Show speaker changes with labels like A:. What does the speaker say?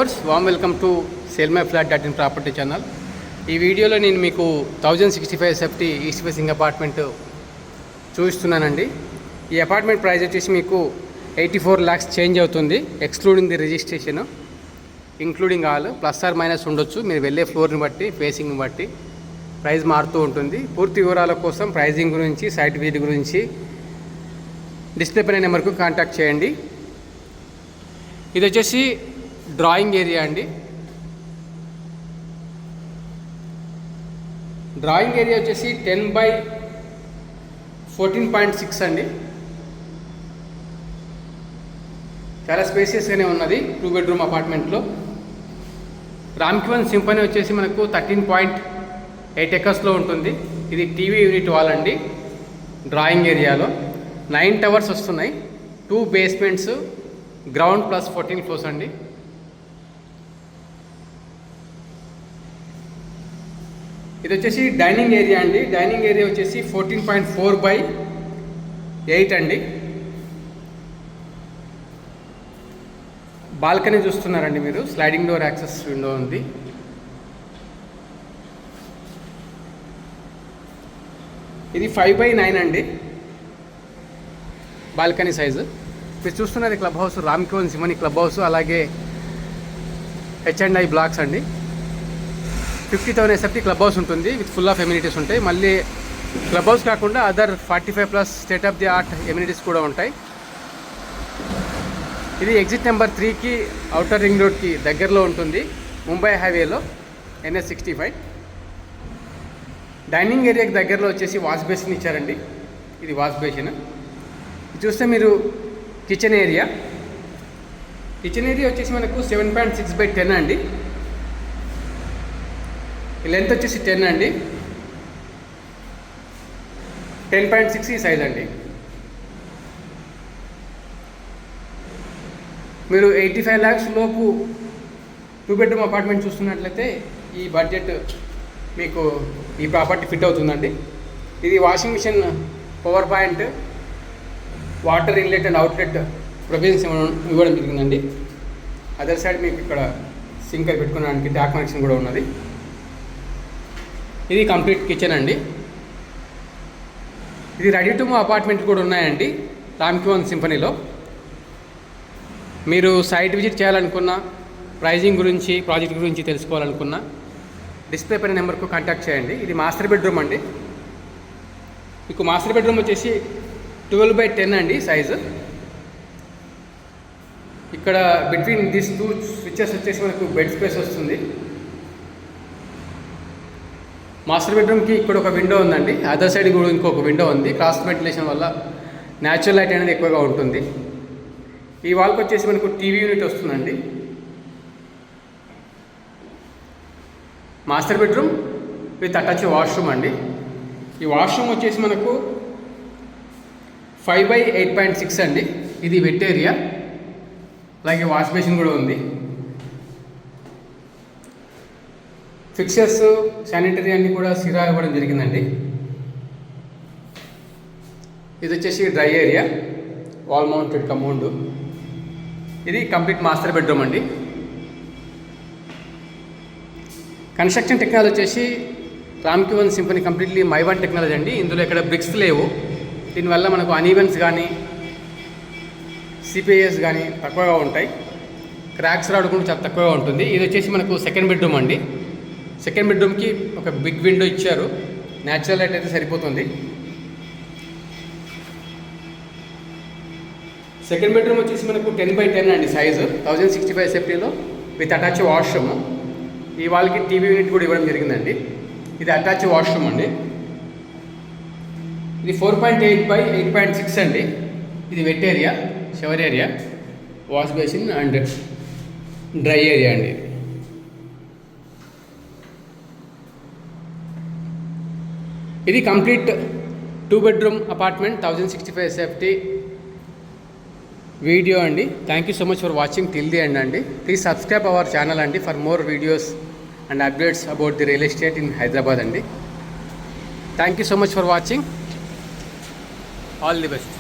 A: Viewers, warm welcome to sellmyflat.in property channel. ఈ వీడియోలో నేను మీకు 1065 SFT ఈస్ట్ ఫేసింగ్ అపార్ట్మెంట్ చూపిస్తున్నానండి. ఈ అపార్ట్మెంట్ ప్రైస్ వచ్చేసి మీకు 84 lakhs చేంజ్ అవుతుంది, excluding the registration, including all. Plus or minus ఉండొచ్చు, మీరు వెళ్ళే ఫ్లోర్ని బట్టి, ఫేసింగ్ని బట్టి ప్రైస్ మారుతూ ఉంటుంది. పూర్తి వివరాల కోసం ప్రైజింగ్ గురించి, సైట్ విజిట్ గురించి డిస్ప్లే పైన నెంబర్కు కాంటాక్ట్ చేయండి. ఇది వచ్చేసి డ్రాయింగ్ ఏరియా అండి. డ్రాయింగ్ ఏరియా వచ్చేసి 10/14.6 అండి. చాలా స్పేసియస్గానే ఉన్నది 2 bedroom అపార్ట్మెంట్లో. రామ్కి1 సింఫనీ వచ్చేసి మనకు 13.8 acres ఉంటుంది. ఇది టీవీ యూనిట్ వాల్ అండి. డ్రాయింగ్ ఏరియాలో 9 towers వస్తున్నాయి, 2 basements, గ్రౌండ్ ప్లస్ 14 floors అండి. ఇది వచ్చేసి డైనింగ్ ఏరియా అండి. డైనింగ్ ఏరియా వచ్చేసి 14.4/8 అండి. బాల్కనీ చూస్తున్నారండి మీరు, స్లైడింగ్ డోర్ యాక్సెస్ విండో ఉంది. ఇది 5/9 అండి బాల్కనీ సైజు. మీరు చూస్తున్నది క్లబ్ హౌస్, రామ్కి1 సింఫనీ క్లబ్ హౌస్, అలాగే H&I బ్లాక్స్ అండి. 50,000 SFT క్లబ్ హౌస్ ఉంటుంది, విత్ ఫుల్ ఆఫ్ ఎమ్యూనిటీస్ ఉంటాయి. మళ్ళీ క్లబ్ హౌస్ కాకుండా other 45+ state of the art amenities కూడా ఉంటాయి. ఇది ఎగ్జిట్ నెంబర్ 3కి అవుటర్ రింగ్ రోడ్కి దగ్గరలో ఉంటుంది, ముంబై హైవేలో, NH65. డైనింగ్ ఏరియాకి దగ్గరలో వచ్చేసి వాష్ బేసిన్ ఇచ్చారండి. ఇది వాష్ బేసిన్. ఇది చూస్తే మీరు కిచెన్ ఏరియా. కిచెన్ ఏరియా వచ్చేసి మనకు 7.6/10 అండి. లెంత్ వచ్చేసి 10 అండి. 10.6 ఈ సైజ్ అండి. మీరు 85 lakhs లోపు 2 bedroom అపార్ట్మెంట్ చూస్తున్నట్లయితే ఈ బడ్జెట్ మీకు ఈ ప్రాపర్టీ ఫిట్ అవుతుందండి. ఇది washing machine, power point, water inlet and outlet provisions ఇవ్వడం జరిగిందండి. అదర్ సైడ్ మీకు ఇక్కడ సింక్ పెట్టుకోవడానికి ట్యాప్ కనెక్షన్ కూడా ఉన్నది. ఇది కంప్లీట్ కిచెన్ అండి. ఇది రెడీ టు మూవ్ అపార్ట్మెంట్ కూడా ఉన్నాయండి రామ్కి1 సింఫనీలో. మీరు సైట్ విజిట్ చేయాలనుకున్నా, ప్రైజింగ్ గురించి, ప్రాజెక్ట్ గురించి తెలుసుకోవాలనుకున్నా డిస్ప్లే పైన నెంబర్కు కాంటాక్ట్ చేయండి. ఇది మాస్టర్ బెడ్రూమ్ అండి. మీకు మాస్టర్ బెడ్రూమ్ వచ్చేసి 12/10 అండి సైజు. ఇక్కడ బిట్వీన్ దిస్ 2 స్విచెస్ వచ్చేసి మనకు బెడ్ స్పేస్ వస్తుంది. మాస్టర్ బెడ్రూమ్కి ఇక్కడ ఒక విండో ఉందండి, అదర్ సైడ్ కూడా ఇంకొక విండో ఉంది. క్రాస్ వెంటిలేషన్ వల్ల న్యాచురల్ లైట్ అనేది ఎక్కువగా ఉంటుంది. ఈ వాల్కి వచ్చేసి మనకు టీవీ యూనిట్ వస్తుందండి. Master bedroom with attach washroom అండి. ఈ వాష్రూమ్ వచ్చేసి మనకు 5/8.6 అండి. ఇది వెట్ ఏరియా, అలాగే వాష్ బేసిన్ కూడా ఉంది. ఫిక్చర్స్, శానిటరీ అన్నీ కూడా సిరా ఇవ్వడం జరిగిందండి. ఇది వచ్చేసి dry area, wall mounted commode. ఇది కంప్లీట్ మాస్టర్ బెడ్రూమ్ అండి. కన్స్ట్రక్షన్ టెక్నాలజీ వచ్చేసి రామ్కి1 సింఫనీ కంప్లీట్లీ My1 టెక్నాలజీ అండి. ఇందులో ఇక్కడ బ్రిక్స్ లేవు. దీనివల్ల మనకు అన్ఈవెన్స్ కానీ, CPIS కానీ తక్కువగా ఉంటాయి. క్రాక్స్ రావడం కూడా చాలా తక్కువగా ఉంటుంది. ఇది వచ్చేసి మనకు సెకండ్ బెడ్రూమ్ అండి. సెకండ్ బెడ్రూమ్కి ఒక బిగ్ విండో ఇచ్చారు, న్యాచురల్ లైట్ అయితే సరిపోతుంది. సెకండ్ బెడ్రూమ్ వచ్చేసి మనకు 10/10 అండి సైజు, 1065 SFTలో విత్ అటాచ్ వాష్రూమ్. ఈ వాళ్ళకి టీవీ యూనిట్ కూడా ఇవ్వడం జరిగిందండి. ఇది అటాచ్ వాష్రూమ్ అండి. ఇది 4.8/8.6 అండి. ఇది wet area, shower area, wash basin and dry area అండి. ఇది complete 2 bedroom apartment 1065 SFT video అండి. Thank you so much for watching till the end అండి. ప్లీజ్ సబ్స్క్రైబ్ అవర్ ఛానల్ అండి for more videos and updates about the real estate in Hyderabad అండి. Thank you so much for watching. All the best.